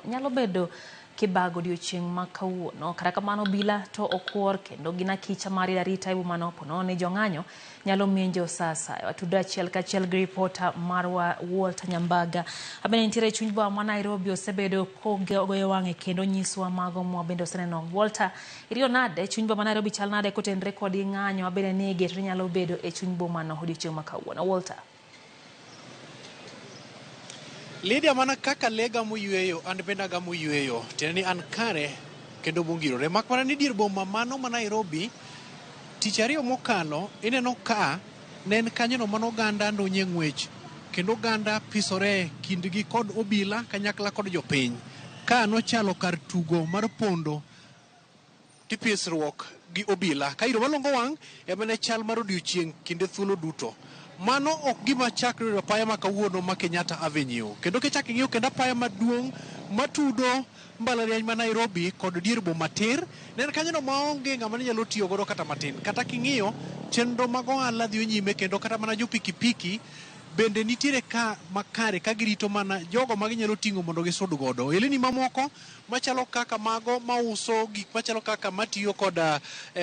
nyalo bedo kibago odiochieng' ma kawuono. Kata kamano obila to okuor kendo gina kicha mar arita mano pono ni jong'anyo nyalo mienjo sasa. Watudo achiel kachiel gi reporter marwa Walter Nyambaga abene nitiere chuny boma ma Nairobi osebedo kogoyo wang'e kendo nyiswa mago mwa bende oseneno. Walter, iriyo nade chuny boma ma Nairobi chal nade kotenre kod ng'anyo abene ni geto nyalo bedo e chuny boma no odiochieng' ma kawuono. Walter. Lydia, mana kaka lega muyueyo and benda ga muyueyo teni an kare kendo bungirore mak mana ni dier boma mano ma Nairobi tich ariyo mokalo ineno ka nen kanyono mano oganda ndonye ng'wech kendo oganda pisore kindgi kod obila kanyakla kod jopiny ka nochalo kar tugo mar pondo tipisruok gi obila ka iro malongo wang' emane chal mar odiochieng' kinde thuolo duto. Mano ok gima chakre apaya ma kawuono ma Kenyatta Avenue. Kendo kichak ing'iyo kendo apaya maduong' matudo mbalariany ma Nairobi kod dier boma tir, nen kanyono maonge ng'ama nyalo tiyo godo kata matin. Kata king'iyo chenro mag ohala dhi nyime kendo kata mana jo pikipiki bende nitiere ka makare ka girito mana jogo ma ginyalo ting'o mondo gisud godo. Eleni mamoko machalo kaka mago mauso gik machalo kaka matiyo kod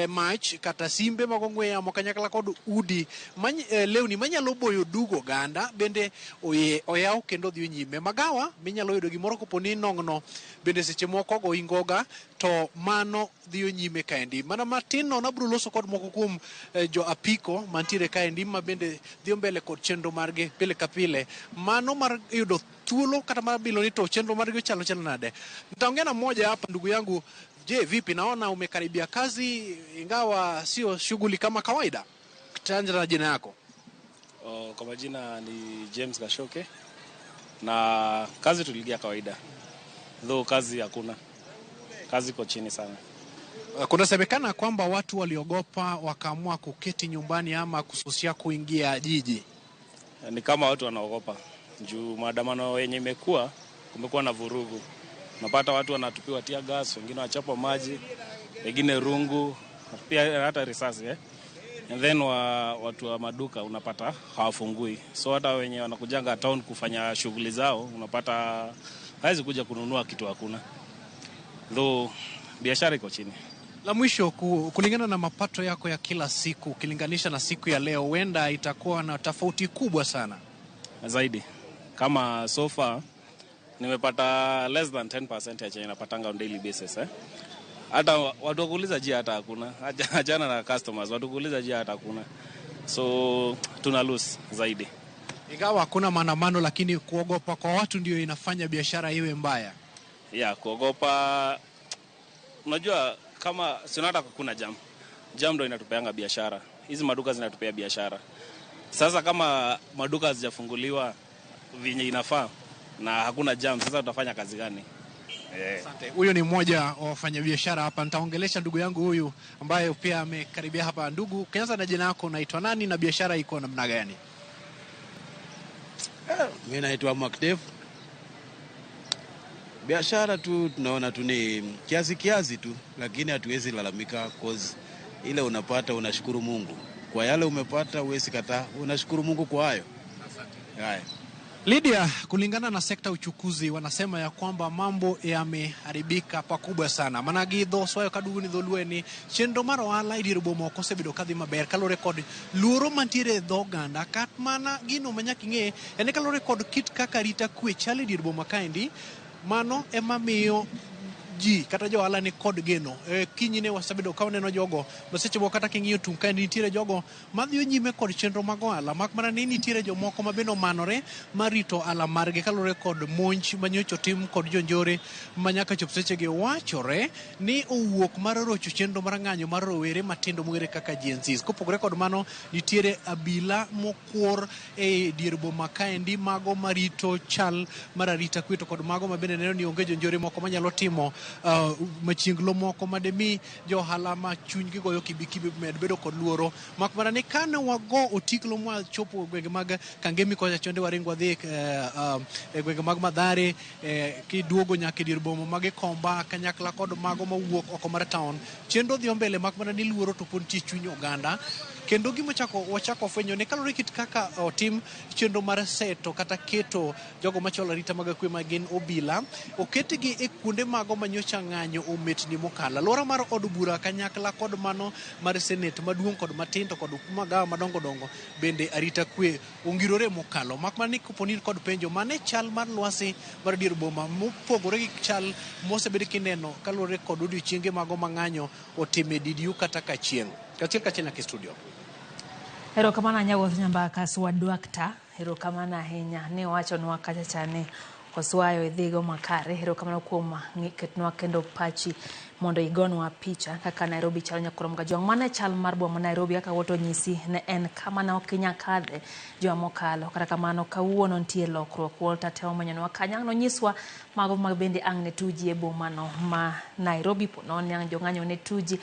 mach kata simbe mag ong'we yamo kanyakla kod udi lewni manyalo boyo dugo ganda bende oyaw kendo dhi nyime. Magawa minyalo yudo gimoro kopo ni nong'no bende seche moko go ingoga to mano dhi nyime kaendi. Mana matin no nabro loso kod moko kuom jo apiko mantiere kaendi ma bende dhi mbele kod chenro margi pile ka pile. Mano mar yudo thuolo kata mar bilo ni to chenro margi chalo nade. Nitaongea moja hapa ndugu yangu. Je, vipi, naona umekaribia kazi ingawa sio shughuli kama kawaida? Tanja na jina yako. Kwa majina ni James Gashoke na kazi tuligia kawaida. Though kazi hakuna. Kazi iko chini sana. Kunasemekana kwamba watu waliogopa wakaamua kuketi nyumbani ama kususia kuingia jiji. Ni kama watu wanaogopa. Juu maandamano yenye imekuwa kumekuwa na vurugu. Unapata watu wanatupiwa tear gas, wengine wachapa maji, wengine rungu, pia hata risasi And then watu wa maduka unapata hawafungui. So hata wenye wanakujanga town kufanya shughuli zao unapata hawezi kuja kununua kitu hakuna. Though biashara iko chini. La mwisho, kulingana na mapato yako ya kila siku ukilinganisha na siku ya leo, huenda itakuwa na tofauti kubwa sana zaidi. Kama so far nimepata less than 10% ya chenye napatanga on daily basis Hata watu wakuuliza jia hata hakuna. Ajana na customers watu wakuuliza jia hata hakuna. So tuna lose zaidi. Ingawa hakuna maandamano lakini kuogopa kwa watu ndio inafanya biashara iwe mbaya. Kuogopa. Unajua kama sinata kuna jam. Jam ndio inatupeanga biashara. Hizi maduka zinatupea biashara. Sasa kama maduka hazijafunguliwa vinye inafaa na hakuna jam, sasa utafanya kazi gani? Asante. Huyo ni mmoja wa wafanyabiashara hapa. Nitaongelesha ndugu yangu huyu ambaye pia amekaribia hapa. Ndugu, kianza na jina lako, unaitwa nani na biashara iko namna gani? Mimi naitwa Makdev. Biashara tu tunaona tu ni kiasi tu, lakini hatuwezi lalamika cause ile unapata unashukuru Mungu. Kwa yale umepata huwezi kataa, unashukuru Mungu kwa hayo. Haya. Lydia, kulingana na sekta uchukuzi wanasema ya kwamba mambo yameharibika pakubwa sana. Managi dho swayo kaduguni dholueni chenro mar ohala idier boma ok osebedo kadhi maber kalore kod luoro mantiere dho ganda kat mana gino manyaka ing'e en kalore kod kit kaka rita kwe chali dier boma kaendi. Mano ema miyo ji kata jo ohala ni kod geno. Kinyine wasebedo ka waneno jogo maseche moko kata king'iyo tung kaendi nitiere jogo madhi nyime kod chenro mag ohala mak mana ni nitiere jomoko mabendo manore marito ohala margi kalore kod monj manyocho tim kod jonjore manyaka chop sechegi wachore ni owuok mar rocho chenro mar ng'anyo mar rowere matindo mwere kaka Gen Z. Kopogore kod mano nitiere abila mokuor e dier boma kaendi mago marito chal mar arita kwe to kod mago mabende neno ni onge jonjore moko manyalo timo machienglo moko mademi jo ohala ma chunygi goyo kibikibi med bedo kod luoro mak mana ni kane wago otiklo mwa chopo gwenge mag Kangemi kocha chonde waringwa dhi e gwenge mag Mathare kiduogo nyaka dier boma mag Komba kanyakla kod mago mawuok oko mar town chenro dhi mbele mak mana ni luoro to pon tie chuny oganda kendo gima wachako fwenyo ne kalore kit kaka otim chenro mar seto kata keto jogo macholo arita mag kwe magin obila oketgi e kuonde mago manyocha ng'anyo ometni mokalo. Alwora mar od bura kanyakla kod mano mar senet maduong' kod matindo kod magawa madongo dongo bende arita kwe ongirore mokalo. Makmana ni koponi kod penjo mane chal mar lwasi mar dier boma mopogore gi chal mosebed kineno kalore kod odiochienge mago mang'anyo otime didiu kata kachieng'. Kachiel nyaka studio. Erokamano anyago nyambaka swadwakta. Erokamano ahinya ne wachonwa kacha chane oswayo idhigo makare. Erokamano kuom ketnwa kendo pachi mondo igonwa picha kaka Nairobi chal nyakurom ga jong mane chal mar boma Nairobi kaka woto nyisi ne en kama na okinya kadhe jwa mokalo. Kata kamano kawuono nitie lokruok Walter Teo manyanwa kanyang no nyiswa mago mag bende ang ne tuji e boma no ma Nairobi ponon yang jong'anyo ne tuji